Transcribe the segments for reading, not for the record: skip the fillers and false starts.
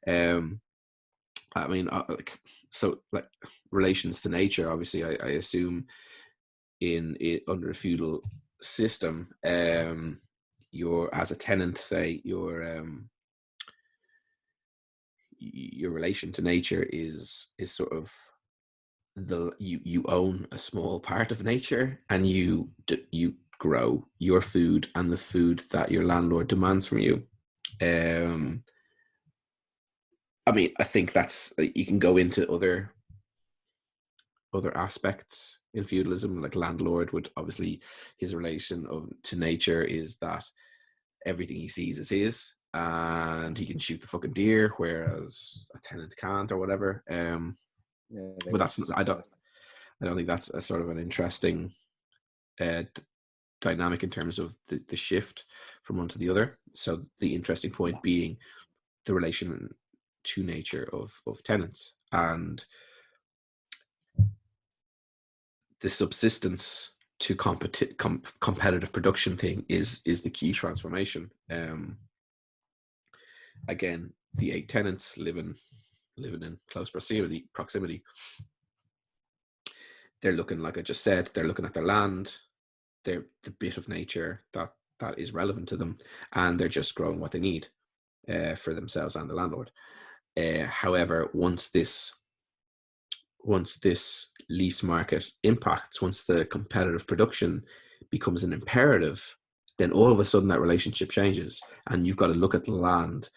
I mean, like relations to nature. Obviously, I assume in it under a feudal system, you're as a tenant, say your relation to nature is sort of you own a small part of nature, and you grow your food and the food that your landlord demands from you. I mean, I think that's, you can go into other aspects in feudalism, like landlord would obviously, his relation to nature is that everything he sees is his, and he can shoot the fucking deer, whereas a tenant can't, or whatever. But that's I don't think that's a sort of an interesting dynamic in terms of the shift from one to the other. So the interesting point being the relation to nature of tenants, and the subsistence to competitive production thing is the key transformation. Again, the 8 tenants living in close proximity. They're looking, like I just said, they're looking at their land, they're the bit of nature that is relevant to them, and they're just growing what they need for themselves and the landlord. However, once this lease market impacts, once the competitive production becomes an imperative, then all of a sudden that relationship changes, and you've got to look at the land,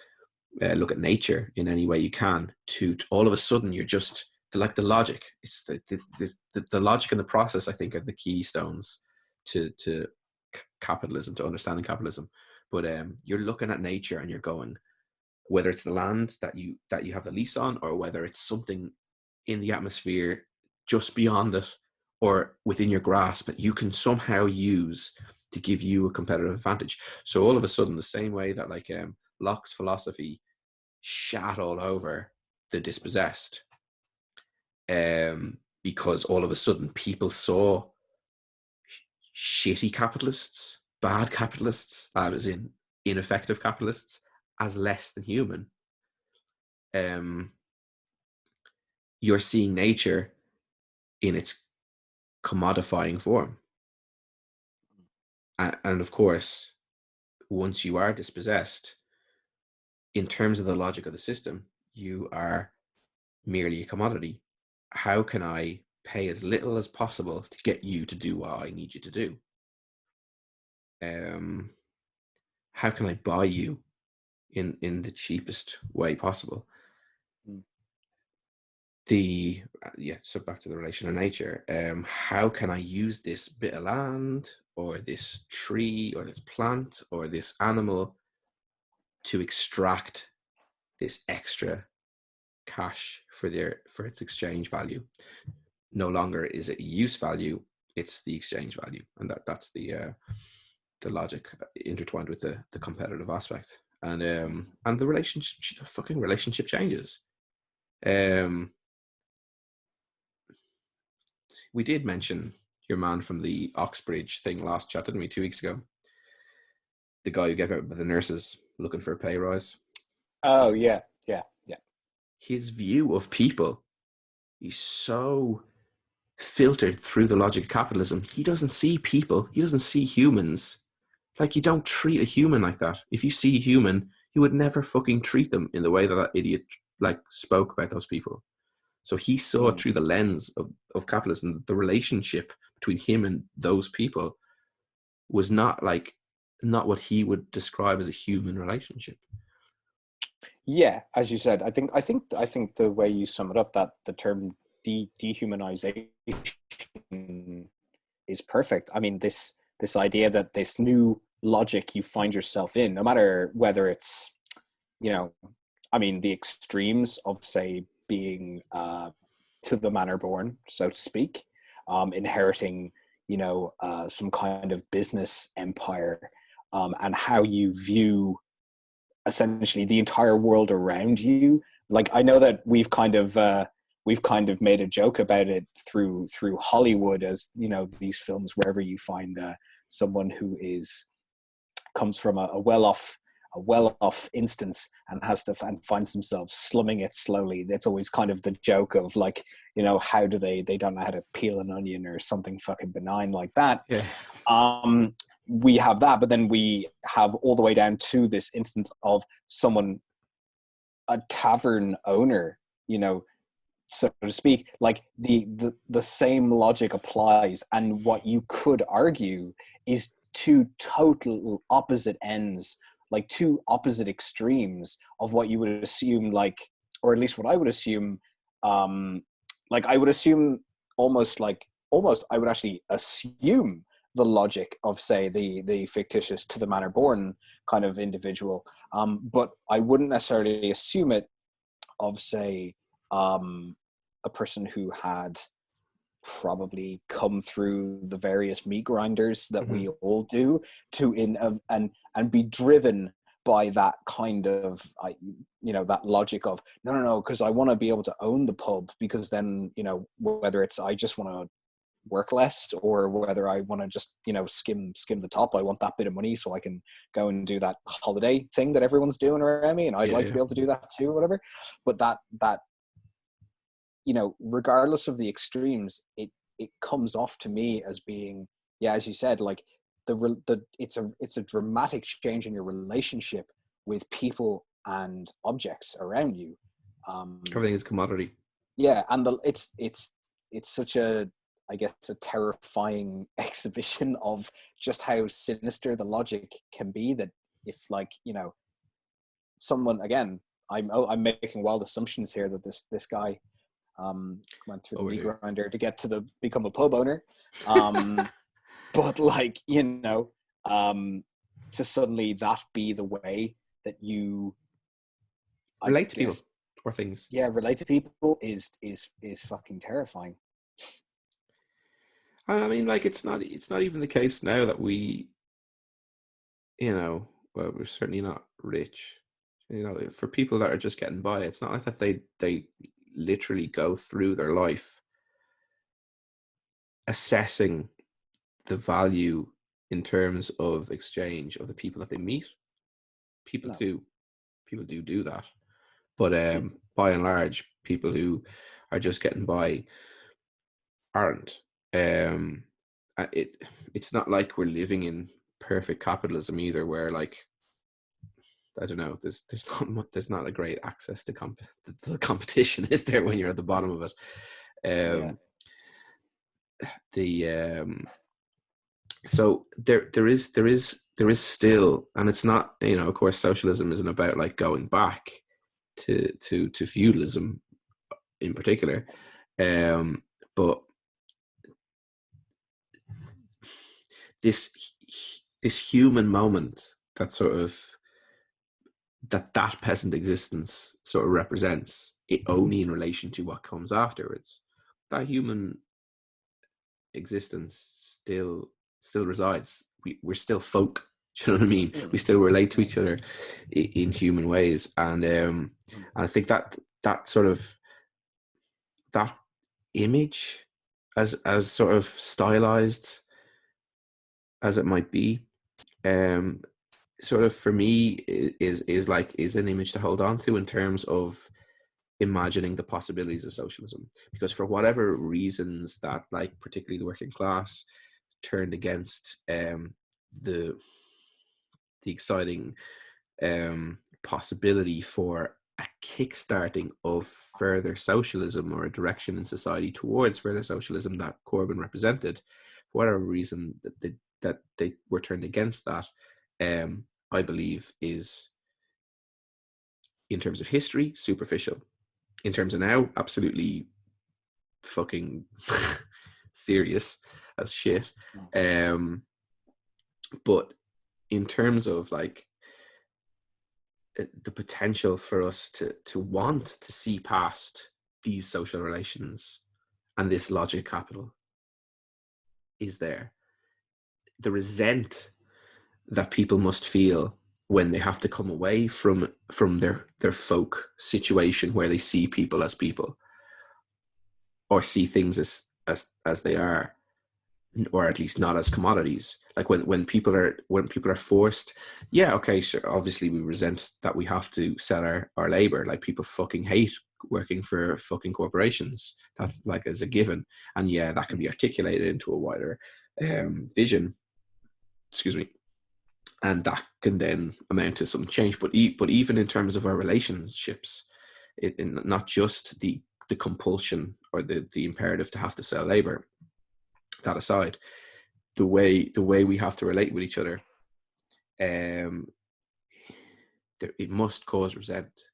look at nature in any way you can, to all of a sudden you're just like the logic. It's the logic and the process, I think, are the keystones to capitalism, to understanding capitalism. But you're looking at nature and you're going, whether it's the land that you have the lease on, or whether it's something in the atmosphere just beyond it or within your grasp that you can somehow use to give you a competitive advantage. So all of a sudden, the same way that like Locke's philosophy shat all over the dispossessed, because all of a sudden people saw shitty capitalists, bad capitalists, as in ineffective capitalists, as less than human. You're seeing nature in its commodifying form. And of course, once you are dispossessed, in terms of the logic of the system, you are merely a commodity. How can I pay as little as possible to get you to do what I need you to do? How can I buy you in the cheapest way possible? So back to the relation of nature. How can I use this bit of land, or this tree, or this plant, or this animal to extract this extra cash for its exchange value? No longer is it use value, it's the exchange value, and that's the logic intertwined with the competitive aspect, and the relationship changes. We did mention your man from the Oxbridge thing last chat, didn't we, 2 weeks ago? The guy who gave out with the nurses looking for a pay rise. Oh, yeah. His view of people is so filtered through the logic of capitalism. He doesn't see people. He doesn't see humans. Like, you don't treat a human like that. If you see a human, you would never fucking treat them in the way that idiot like spoke about those people. So he saw through the lens of capitalism, the relationship between him and those people was not what he would describe as a human relationship. Yeah, as you said, I think the way you sum it up, that the term dehumanization is perfect. I mean, this idea that this new logic you find yourself in, no matter whether it's, the extremes of, say, being to the manor born, so to speak, inheriting, some kind of business empire, and how you view essentially the entire world around you. Like, I know that we've kind of made a joke about it through Hollywood, as these films, wherever you find someone who comes from a well-off a well-off instance and and finds themselves slumming it slowly. That's always kind of the joke of like, how do they don't know how to peel an onion or something fucking benign like that. Yeah. We have that, but then we have all the way down to this instance of someone, a tavern owner, so to speak. Like the same logic applies, and what you could argue is two total opposite ends, like two opposite extremes of what you would assume, like, or at least what I would assume, like I would assume almost I would actually assume the logic of, say, the fictitious to the manor born kind of individual, but I wouldn't necessarily assume it of, say, a person who had probably come through the various meat grinders that we all do and be driven by that kind of that logic of no, because I want to be able to own the pub, because then whether it's I just want to work less, or whether I want to just skim the top, I want that bit of money so I can go and do that holiday thing that everyone's doing around me, and I'd like to be able to do that too, or whatever. But that regardless of the extremes, it comes off to me as being, as you said, like it's a dramatic change in your relationship with people and objects around you. Everything is commodity. Yeah, and it's such a, I guess, a terrifying exhibition of just how sinister the logic can be, that if, like, someone, again, I'm making wild assumptions here that this guy went through the meat grinder to get to become a pub owner, but like to suddenly that be the way that you relate to people or things. Yeah, relate to people is fucking terrifying. I mean, like, it's not even the case now that we, well, we're certainly not rich. For people that are just getting by, it's not like that they literally go through their life assessing the value in terms of exchange of the people that they meet. People do that, but by and large, people who are just getting by aren't. It's not like we're living in perfect capitalism either, where, like, I don't know, there's not a great access to the competition, is there, when you're at the bottom of it? So there is still, and it's not, of course, socialism isn't about like going back to feudalism in particular, but this human moment that sort of that peasant existence sort of represents it, only in relation to what comes afterwards. That human existence still resides. We're still folk. Do you know what I mean? We still relate to each other in human ways, and I think that sort of that image, as sort of stylized as it might be, sort of, for me, is an image to hold on to in terms of imagining the possibilities of socialism. Because for whatever reasons that, like, particularly the working class turned against the exciting possibility for a kickstarting of further socialism, or a direction in society towards further socialism that Corbyn represented, for whatever reason that they were turned against that, I believe is, in terms of history, superficial. In terms of now, absolutely fucking serious as shit. But in terms of, like, the potential for us to want to see past these social relations and this logic capital is there. The resent that people must feel when they have to come away from their folk situation, where they see people as people, or see things as they are, or at least not as commodities. Like when people are forced, yeah, okay, sure, obviously we resent that we have to sell our labor. Like people fucking hate working for fucking corporations. That's like as a given, and yeah, that can be articulated into a wider vision. Excuse me, and that can then amount to some change. But even in terms of our relationships, not just the compulsion or the imperative to have to sell labor. That aside, the way we have to relate with each other, it must cause resent.